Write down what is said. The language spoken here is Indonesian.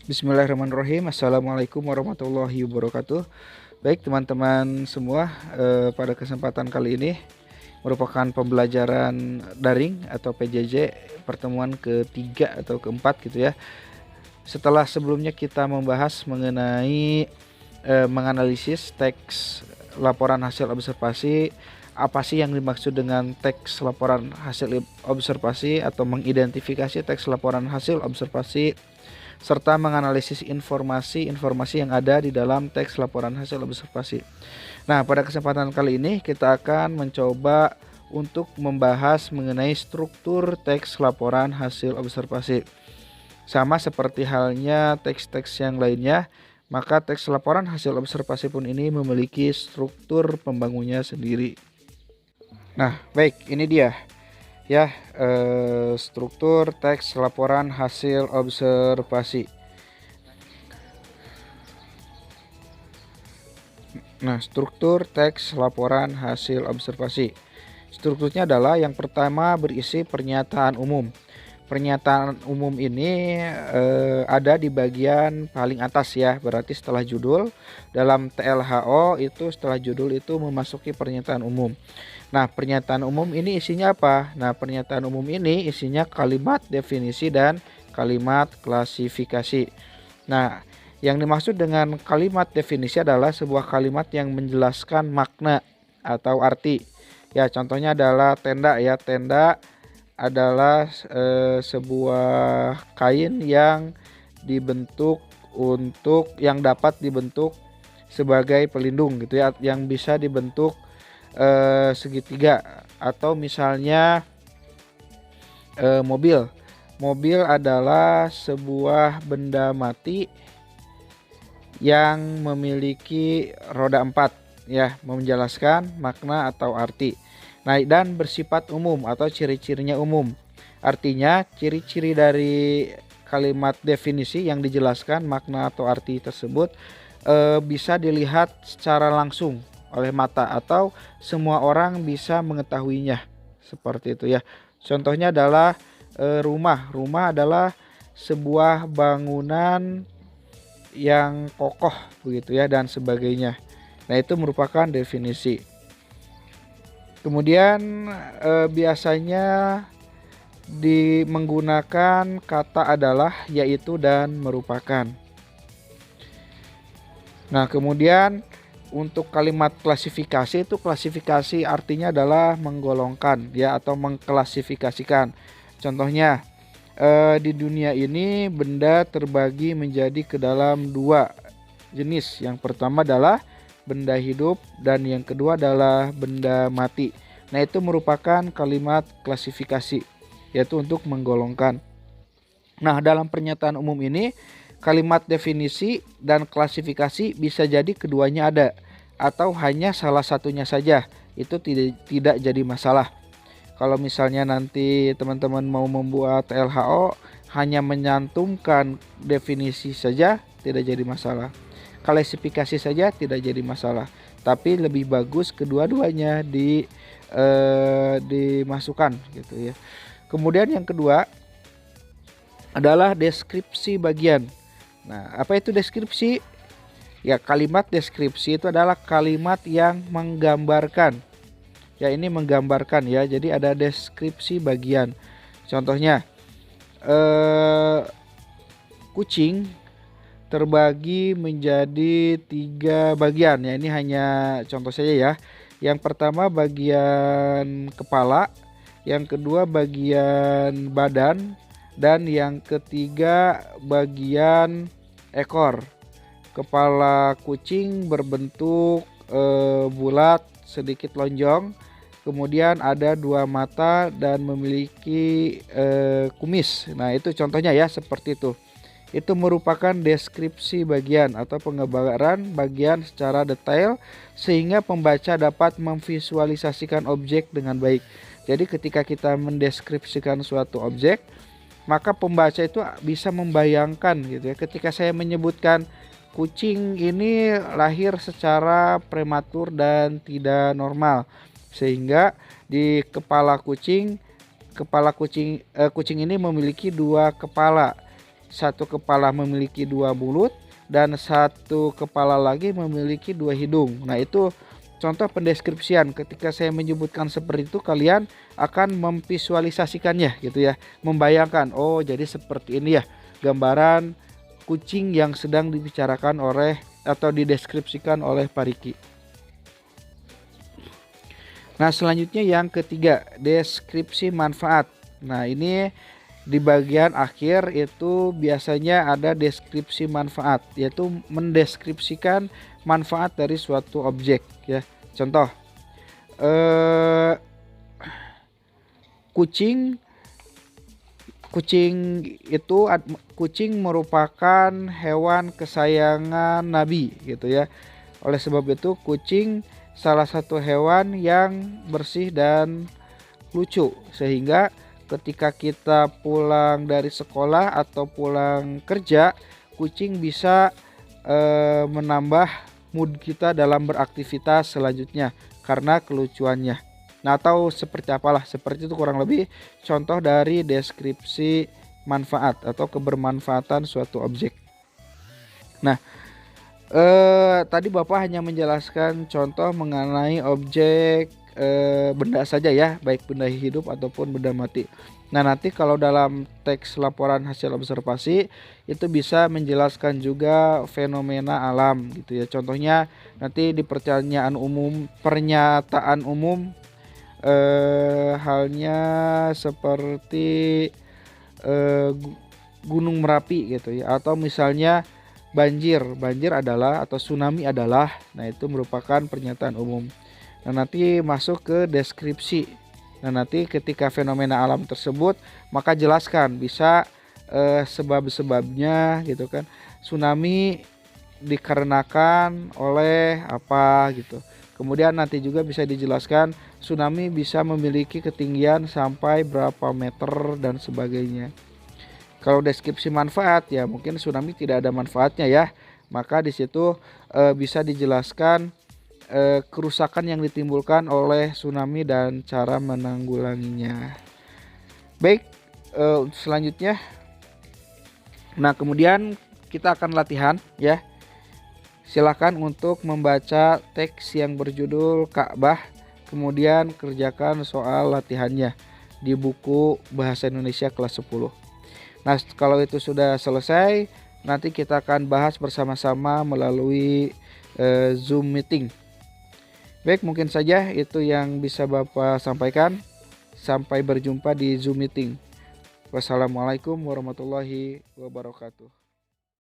Bismillahirrahmanirrahim. Assalamualaikum warahmatullahi wabarakatuh. Baik teman-teman semua, pada kesempatan kali ini merupakan pembelajaran daring atau PJJ pertemuan ketiga atau keempat gitu ya. Setelah sebelumnya kita membahas mengenai menganalisis teks laporan hasil observasi, apa sih yang dimaksud dengan teks laporan hasil observasi atau mengidentifikasi teks laporan hasil observasi, serta menganalisis informasi-informasi yang ada di dalam teks laporan hasil observasi. Nah, pada kesempatan kali ini kita akan mencoba untuk membahas mengenai struktur teks laporan hasil observasi. Sama seperti halnya teks-teks yang lainnya, maka teks laporan hasil observasi pun ini memiliki struktur pembangunnya sendiri. Nah, baik, ini dia ya, struktur teks laporan hasil observasi. Nah, struktur teks laporan hasil observasi. Strukturnya adalah yang pertama berisi pernyataan umum. Pernyataan umum ini ada di bagian paling atas ya, berarti setelah judul. Dalam TLHO itu setelah judul itu memasuki pernyataan umum. Nah, pernyataan umum ini isinya apa? Nah, pernyataan umum ini isinya kalimat definisi dan kalimat klasifikasi. Nah, yang dimaksud dengan kalimat definisi adalah sebuah kalimat yang menjelaskan makna atau arti. Ya, contohnya adalah tenda ya. Tenda adalah sebuah kain yang dapat dibentuk sebagai pelindung gitu ya, yang bisa dibentuk segitiga, atau misalnya mobil. Mobil adalah sebuah benda mati yang memiliki roda 4 ya, menjelaskan makna atau arti. Nah, dan bersifat umum atau ciri-cirinya umum. Artinya ciri-ciri dari kalimat definisi yang dijelaskan makna atau arti tersebut bisa dilihat secara langsung oleh mata atau semua orang bisa mengetahuinya, seperti itu ya. Contohnya adalah rumah. Rumah adalah sebuah bangunan yang kokoh begitu ya, dan sebagainya. Nah, itu merupakan definisi. Kemudian biasanya menggunakan kata adalah, yaitu, dan merupakan. Nah, kemudian untuk kalimat klasifikasi itu, klasifikasi artinya adalah menggolongkan ya, atau mengklasifikasikan. Contohnya di dunia ini benda terbagi menjadi ke dalam dua jenis. Yang pertama adalah benda hidup dan yang kedua adalah benda mati. Nah, itu merupakan kalimat klasifikasi, yaitu untuk menggolongkan. Nah, dalam pernyataan umum ini kalimat definisi dan klasifikasi bisa jadi keduanya ada, atau hanya salah satunya saja. Itu tidak jadi masalah. Kalau misalnya nanti teman-teman mau membuat LHO hanya menyantumkan definisi saja, tidak jadi masalah. Klasifikasi saja tidak jadi masalah. Tapi lebih bagus kedua-duanya dimasukkan gitu ya. Kemudian yang kedua adalah deskripsi bagian. Nah, apa itu deskripsi? Ya, kalimat deskripsi itu adalah kalimat yang menggambarkan. Ya, ini menggambarkan ya. Jadi ada deskripsi bagian. Contohnya kucing terbagi menjadi 3 bagian ya. Ini hanya contoh saja ya. Yang pertama bagian kepala, yang kedua bagian badan, dan yang ketiga bagian ekor. Kepala kucing berbentuk bulat sedikit lonjong, kemudian ada 2 mata dan memiliki kumis. Nah, itu contohnya ya, seperti itu. Itu merupakan deskripsi bagian atau penggambaran bagian secara detail sehingga pembaca dapat memvisualisasikan objek dengan baik. Jadi ketika kita mendeskripsikan suatu objek, maka pembaca itu bisa membayangkan gitu ya. Ketika saya menyebutkan kucing ini lahir secara prematur dan tidak normal, sehingga di kucing ini memiliki 2 kepala. satu kepala memiliki 2 mulut, dan satu kepala lagi memiliki 2 hidung. Nah, itu contoh pendeskripsian. Ketika saya menyebutkan seperti itu, kalian akan memvisualisasikannya gitu ya, membayangkan, oh jadi seperti ini ya gambaran kucing yang sedang dibicarakan oleh atau dideskripsikan oleh Pak Riki. Nah, selanjutnya yang ketiga, deskripsi manfaat. Nah, ini di bagian akhir itu biasanya ada deskripsi manfaat, yaitu mendeskripsikan manfaat dari suatu objek ya. Contoh, kucing kucing merupakan hewan kesayangan Nabi gitu ya. Oleh sebab itu kucing salah satu hewan yang bersih dan lucu, sehingga ketika kita pulang dari sekolah atau pulang kerja, kucing bisa menambah mood kita dalam beraktivitas selanjutnya karena kelucuannya. Nah, atau seperti apalah, seperti itu kurang lebih contoh dari deskripsi manfaat atau kebermanfaatan suatu objek. Nah, tadi Bapak hanya menjelaskan contoh mengenai objek benda saja ya, baik benda hidup ataupun benda mati. Nah, nanti kalau dalam teks laporan hasil observasi itu bisa menjelaskan juga fenomena alam gitu ya. Contohnya nanti di pernyataan umum halnya seperti Gunung Merapi gitu ya, atau misalnya banjir adalah atau tsunami adalah. Nah, itu merupakan pernyataan umum. Nah, nanti masuk ke deskripsi. Nah, nanti ketika fenomena alam tersebut maka jelaskan bisa sebab-sebabnya gitu kan. Tsunami dikarenakan oleh apa gitu. Kemudian nanti juga bisa dijelaskan tsunami bisa memiliki ketinggian sampai berapa meter dan sebagainya. Kalau deskripsi manfaat ya mungkin tsunami tidak ada manfaatnya ya. Maka di situ bisa dijelaskan kerusakan yang ditimbulkan oleh tsunami dan cara menanggulanginya. Baik, selanjutnya. Nah, kemudian kita akan latihan ya. Silakan untuk membaca teks yang berjudul Ka'bah, kemudian kerjakan soal latihannya di buku Bahasa Indonesia kelas 10. Nah, kalau itu sudah selesai, nanti kita akan bahas bersama-sama melalui Zoom meeting. Baik, mungkin saja itu yang bisa Bapak sampaikan. Sampai berjumpa di Zoom meeting. Wassalamualaikum warahmatullahi wabarakatuh.